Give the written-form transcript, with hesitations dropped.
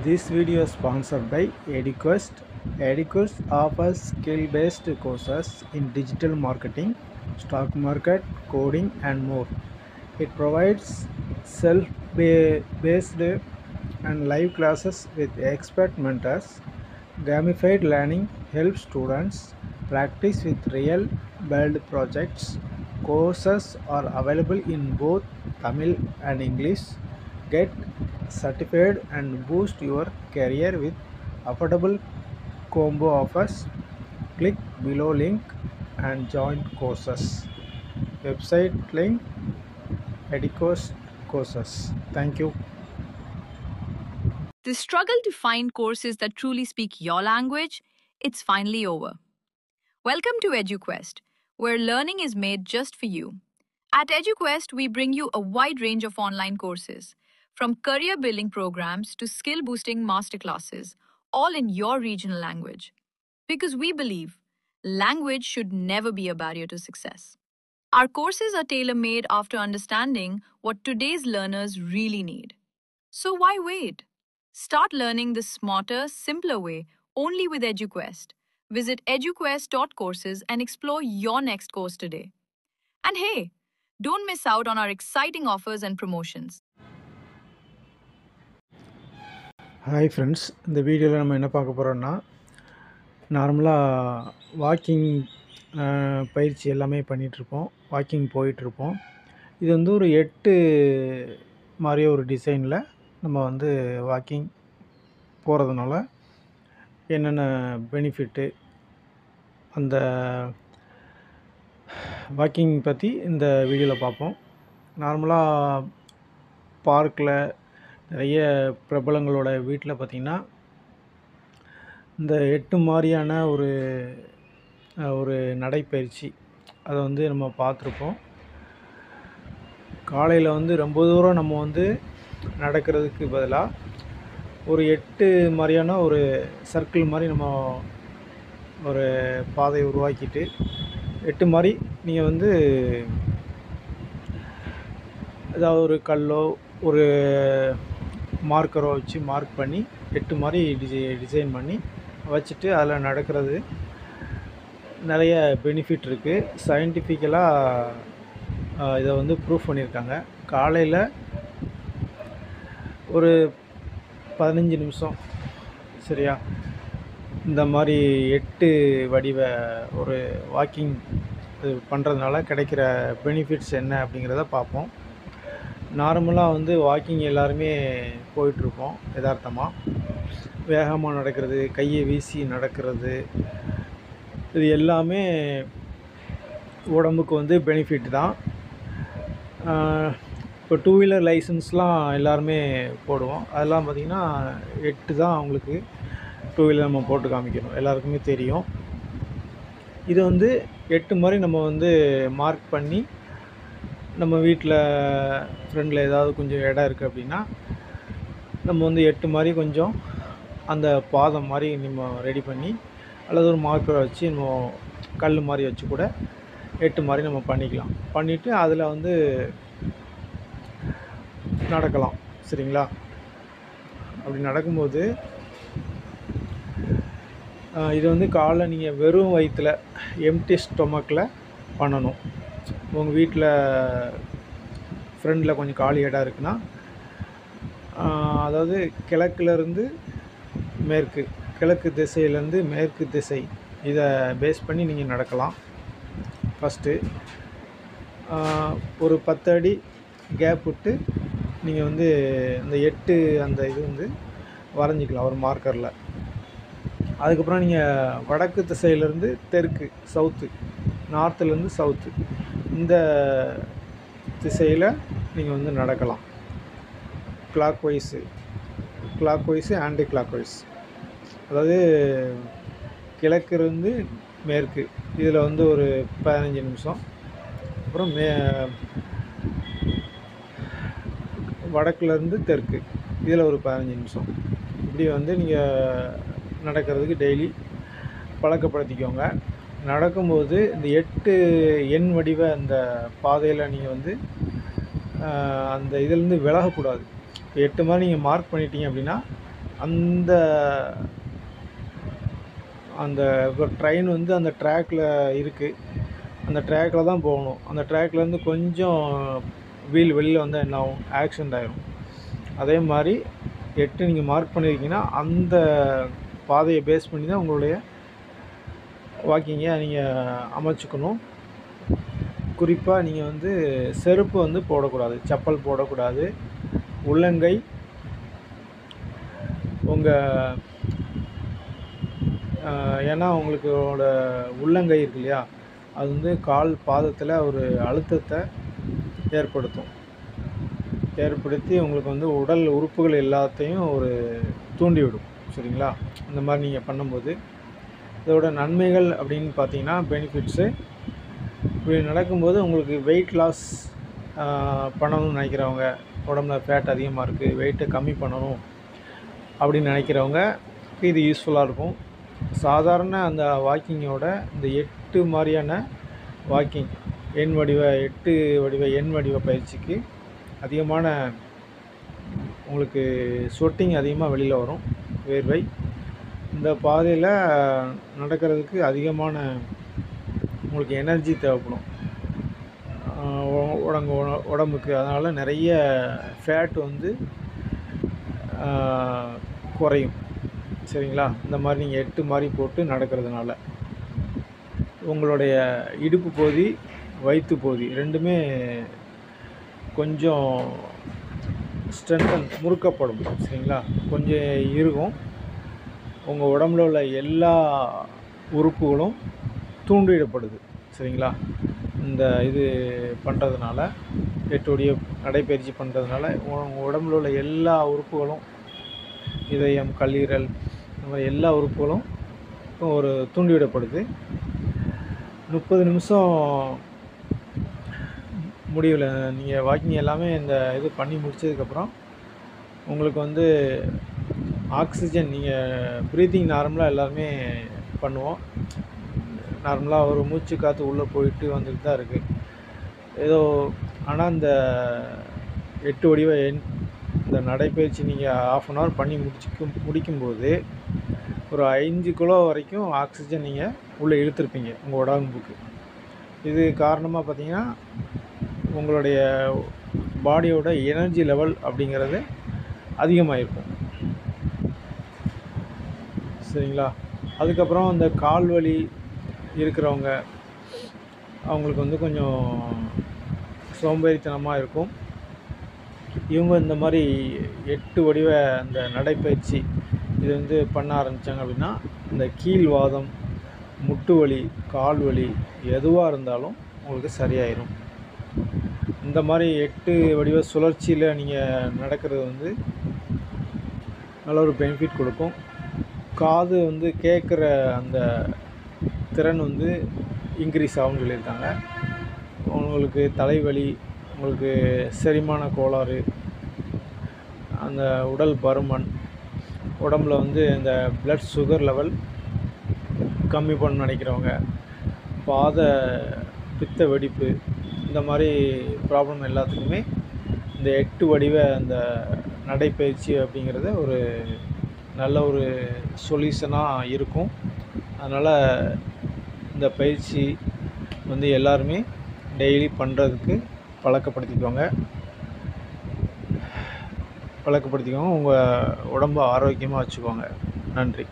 This video is sponsored by EduQuest. EduQuest offers skill-based courses in digital marketing, stock market, coding, and more. It provides self-based and live classes with expert mentors. Gamified learning helps students practice with real-world projects. Courses are available in both Tamil and English. Get certified and boost your career with affordable combo offers. Click below link and join courses. Website link Edicos courses. Thank you. The struggle to find courses that truly speak your language, it's finally over. Welcome to EduQuest, where learning is made just for you. At EduQuest, we bring you a wide range of online courses, from career building programs to skill boosting masterclasses, all in your regional language. Because we believe language should never be a barrier to success. Our courses are tailor made after understanding what today's learners really need. So why wait? Start learning the smarter, simpler way only with EduQuest. Visit eduquest.courses and explore your next course today. And hey, don't miss out on our exciting offers and promotions. Hi friends, இந்த வீடியோவில் நம்ம என்ன பார்க்க போகிறோன்னா, நார்மலாக walking பயிற்சி எல்லாமே பண்ணிகிட்ருப்போம், walking போயிட்டுருப்போம். இது வந்து ஒரு 8 மாதிரியே ஒரு டிசைனில் நம்ம வந்து வாக்கிங் போகிறதுனால என்னென்ன பெனிஃபிட்டு, அந்த வாக்கிங் பற்றி இந்த வீடியோவில் பார்ப்போம். நார்மலாக பார்க்கில் நிறைய பிரபலங்களோட வீட்டில் பார்த்திங்கன்னா இந்த 8 மாதிரியான ஒரு நடைப்பயிற்சி அதை வந்து நம்ம பார்த்துருப்போம். காலையில் வந்து ரொம்ப தூரம் நம்ம வந்து நடக்கிறதுக்கு பதிலாக ஒரு 8 மாதிரியான ஒரு சர்க்கிள் மாதிரி நம்ம ஒரு பாதையை உருவாக்கிட்டு 8 மாதிரி நீங்கள் வந்து ஏதாவது ஒரு கல்லோ ஒரு மார்க்கரோ வச்சு மார்க் பண்ணி 8 மாதிரி டிசைன் பண்ணி வச்சுட்டு அதில் நடக்கிறது நிறைய பெனிஃபிட் இருக்குது. சயின்டிஃபிக்கலாக இதை வந்து ப்ரூஃப் பண்ணியிருக்காங்க. காலையில் ஒரு 15 நிமிஷம் சரியா, இந்த மாதிரி 8 வடிவ ஒரு வாக்கிங் இது பண்ணுறதுனால கிடைக்கிற பெனிஃபிட்ஸ் என்ன அப்படிங்கிறத பார்ப்போம். நார்மலாக வந்து வாக்கிங் எல்லாருமே போயிட்டுருப்போம். யதார்த்தமாக வேகமாக நடக்கிறது, கையை வீசி நடக்கிறது, இது எல்லாமே உடம்புக்கு வந்து பெனிஃபிட் தான். இப்போ 2 வீலர் லைசன்ஸ்லாம் எல்லாருமே போடுவோம். அதெல்லாம் பார்த்திங்கன்னா 8 தான் அவங்களுக்கு 2 வீலர் நம்ம போட்டு காமிக்கணும், எல்லாருக்குமே தெரியும். இது வந்து 8 மாதிரி நம்ம வந்து மார்க் பண்ணி நம்ம வீட்டில் ஃப்ரெண்டில் ஏதாவது கொஞ்சம் இடம் இருக்குது அப்படின்னா நம்ம வந்து 8 மாதிரி கொஞ்சம் அந்த பாதம் மாதிரி நம்ம ரெடி பண்ணி, அல்லது ஒரு மார்க்கரை வச்சு நம்ம கல் மாதிரி வச்சு கூட 8 மாதிரி நம்ம பண்ணிக்கலாம். பண்ணிவிட்டு அதில் வந்து நடக்கலாம். சரிங்களா? அப்படி நடக்கும்போது இது வந்து காலைல நீங்கள் வெறும் வயிற்றில் எம்டி ஸ்டொமக்கில் பண்ணணும். உங்கள் வீட்டில் ஃப்ரெண்டில் கொஞ்சம் காலி இடம் இருக்குன்னா, அதாவது கிழக்குலேருந்து மேற்கு, கிழக்கு திசையிலேருந்து மேற்கு திசை, இதை பேஸ் பண்ணி நீங்கள் நடக்கலாம். ஃபஸ்ட்டு ஒரு 10 அடி கேப் விட்டு நீங்கள் வந்து அந்த 8 அந்த இது வந்து வரைஞ்சிக்கலாம் ஒரு மார்க்கரில். அதுக்கப்புறம் நீங்கள் வடக்கு திசையிலேருந்து தெற்கு, சவுத்து, நார்த்துலேருந்து சவுத்து, இந்த திசையில் நீங்கள் வந்து நடக்கலாம். Clockwise anticlockwise, அதாவது கிழக்கிருந்து மேற்கு, இதில் வந்து ஒரு 15 நிமிஷம். அப்புறம் வடக்குலேருந்து தெற்கு, இதில் ஒரு 15 நிமிஷம். இப்படி வந்து நீங்கள் நடக்கிறதுக்கு டெய்லி பழக்கப்படுத்திக்கோங்க. நடக்கும்போது இந்த 8 எண் வடிவ அந்த பாதையில் நீங்கள் வந்து அந்த இதிலேருந்து விலகக்கூடாது. 8 மாதிரி நீங்கள் மார்க் பண்ணிட்டீங்க அப்படின்னா அந்த அந்த இப்போ ட்ரெயின் வந்து அந்த ட்ராக்கில் இருக்குது, அந்த ட்ராக்கில் தான் போகணும். அந்த ட்ராக்லேருந்து கொஞ்சம் வீல் வெளியில் வந்தால் என்ன ஆகும்? ஆக்சிடெண்ட் ஆகிரும். அதே மாதிரி 8 நீங்கள் மார்க் பண்ணியிருக்கீங்கன்னா அந்த பாதையை பேஸ் பண்ணி தான் உங்களுடைய வாக்கிங்கை நீங்கள் அமைச்சுக்கணும். குறிப்பாக நீங்கள் வந்து செருப்பு வந்து போடக்கூடாது, செப்பல் போடக்கூடாது. உள்ளங்கை உங்கள் ஏன்னா உங்களுக்கோட உள்ளங்கை இருக்கு இல்லையா, அது வந்து கால் பாதத்தில் ஒரு அழுத்தத்தை ஏற்படுத்தி உங்களுக்கு வந்து உடல் உறுப்புகள் எல்லாத்தையும் ஒரு தூண்டிவிடும். சரிங்களா? இந்த மாதிரி நீங்கள் பண்ணும்போது இதோட நன்மைகள் அப்படின்னு பார்த்தீங்கன்னா, பெனிஃபிட்ஸு இப்படி நடக்கும்போது உங்களுக்கு வெயிட் லாஸ் பண்ணணும்னு நினைக்கிறவங்க, உடம்புல ஃபேட் அதிகமாக இருக்குது, வெயிட்டை கம்மி பண்ணணும் அப்படின்னு நினைக்கிறவங்க இது யூஸ்ஃபுல்லாக இருக்கும். சாதாரண அந்த வாக்கிங்கோட இந்த 8 மாதிரியான வாக்கிங் 8 வடிவ எண் வடிவ பயிற்சிக்கு அதிகமான உங்களுக்கு ஸ்வெட்டிங் அதிகமாக வெளியில் வரும், வேர்வை. இந்த பாதையில் நடக்கிறதுக்கு அதிகமான உங்களுக்கு எனர்ஜி தேவைப்படும் உடம்புக்கு. அதனால் நிறைய ஃபேட் வந்து குறையும். சரிங்களா? இந்த மாதிரி நீங்கள் 8 மாதிரி போட்டு நடக்கிறதுனால உங்களுடைய இடுப்பு பகுதி, வயிற்று பகுதி ரெண்டுமே கொஞ்சம் முறுக்கப்படும். சரிங்களா? கொஞ்சம் இருக்கும். உங்கள் உடம்புல உள்ள எல்லா உறுப்புகளும் தூண்டிவிடப்படுது. சரிங்களா? இந்த இது பண்ணுறதுனால, 8 வடிவ நடைப்பயிற்சி பண்ணுறதுனால உங்கள் உடம்புல உள்ள எல்லா உறுப்புகளும், இதயம், கல்லீரல், இந்த மாதிரி எல்லா உறுப்புகளும் ஒரு தூண்டிவிடப்படுது. 30 நிமிஷம் முடிவில் நீங்கள் வாக்கிங் எல்லாமே இந்த இது பண்ணி முடித்ததுக்கப்புறம் உங்களுக்கு வந்து ஆக்சிஜன், நீங்கள் ப்ரீத்திங் நார்மலாக எல்லாருமே பண்ணுவோம். நார்மலாக ஒரு மூச்சு காற்று உள்ளே போயிட்டு வந்துட்டு தான் இருக்குது ஏதோ. ஆனால் இந்த 8 வடிவ இந்த நடைப்பயிற்சி நீங்கள் 1/2 hour பண்ணி முடிக்கும்போது ஒரு 5 கிலோ வரைக்கும் ஆக்சிஜன் நீங்கள் உள்ளே இழுத்துருப்பீங்க உங்கள் உடம்புக்கு. இது காரணமாக பார்த்தீங்கன்னா உங்களுடைய பாடியோட எனர்ஜி லெவல் அப்படிங்கிறது அதிகமாக இருக்கும். சரிங்களா? அதுக்கப்புறம் இந்த கால் வலி இருக்கிறவங்க, அவங்களுக்கு வந்து கொஞ்சம் சோம்பேறித்தனமாக இருக்கும். இவங்க இந்த மாதிரி 8 வடிவ அந்த நடைப்பயிற்சி இது வந்து பண்ண ஆரம்பித்தாங்க அப்படின்னா, இந்த கீழ்வாதம், முட்டு வலி, கால் வலி எதுவாக இருந்தாலும் உங்களுக்கு சரியாயிடும். இந்த மாதிரி 8 வடிவ சுழற்சியில் நீங்கள் நடக்கிறது வந்து நல்ல ஒரு பெனிஃபிட் கொடுக்கும். காது வந்து கேட்குற அந்த திறன் வந்து இன்க்ரீஸ் ஆகும்னு சொல்லியிருக்காங்க. உங்களுக்கு தலைவலி, உங்களுக்கு செரிமான கோளாறு, அந்த உடல் பருமன், உடம்பில் வந்து இந்த ப்ளட் சுகர் லெவல் கம்மி பண்ண நினைக்கிறவங்க, பாத பித்த வெடிப்பு, இந்த மாதிரி ப்ராப்ளம் எல்லாத்துக்குமே இந்த 8 வடிவ அந்த நடைப்பயிற்சி அப்படிங்கிறது ஒரு நல்ல ஒரு சொல்யூஷனாக இருக்கும். அதனால் இந்த பயிற்சி வந்து எல்லாருமே டெய்லி பண்ணுறதுக்கு பழக்கப்படுத்திக்கோங்க. உங்கள் உடம்பை ஆரோக்கியமாக வச்சுக்கோங்க. நன்றி.